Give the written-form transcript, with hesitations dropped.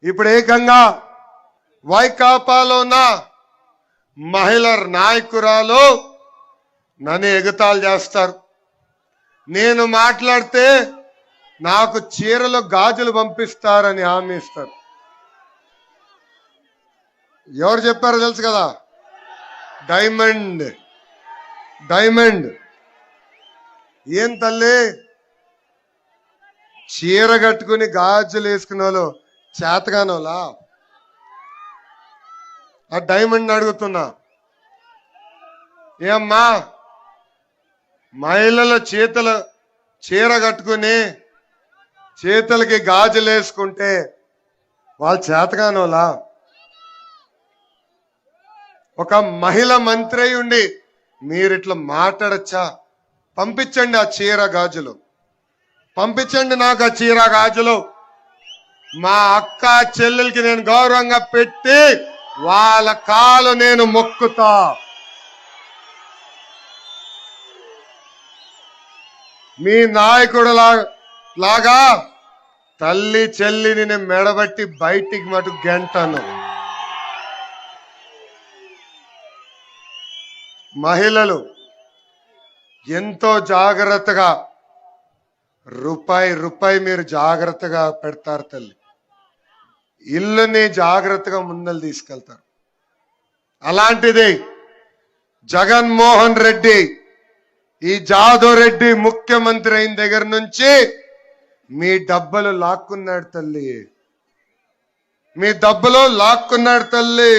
ఇప్పుడు ఏకంగా వైకాపాలో ఉన్న మహిళ నాయకురాలు నన్ను ఎగతాళి చేస్తారు. నేను మాట్లాడితే నాకు చీరలు గాజులు పంపిస్తారని హామీ ఇస్తారు. ఎవరు చెప్పారో తెలుసు కదా, డైమండ్. డైమండ్ ఏం తల్లి, చీర కట్టుకుని గాజులు వేసుకునే వాళ్ళు చేతగానోలా? ఆ డైమండ్ అడుగుతున్నా, ఏమ్మా మహిళల చీర కట్టుకుని చేతులకి గాజులు వేసుకుంటే వాళ్ళు చేతగానోలా? ఒక మహిళ మంత్రి ఉండి మీరు ఇట్లా మాట్లాడచ్చా? పంపించండి ఆ చీర గాజులు, పంపించండి నాకు ఆ చీర గాజులు. మా అక్క చెల్లెలకి నేను గౌరవంగా పెట్టి వాళ్ళ కాలు నేను మొక్కుతా. మీ నాయకుడు లాగా తల్లి చెల్లిని నేను మెడబట్టి బయటికి మటు గంటను. మహిళలు ఎంతో జాగ్రత్తగా రూపాయి మీరు జాగ్రత్తగా పెడతారు తల్లి. ఇల్లుని జాగ్రత్తగా ముందలు తీసుకెళ్తారు. అలాంటిది జగన్మోహన్ రెడ్డి, ఈ జాదవ్ రెడ్డి ముఖ్యమంత్రి అయిన దగ్గర నుంచి మీ డబ్బులు లాక్కున్నాడు తల్లి, మీ డబ్బులు లాక్కున్నాడు తల్లి.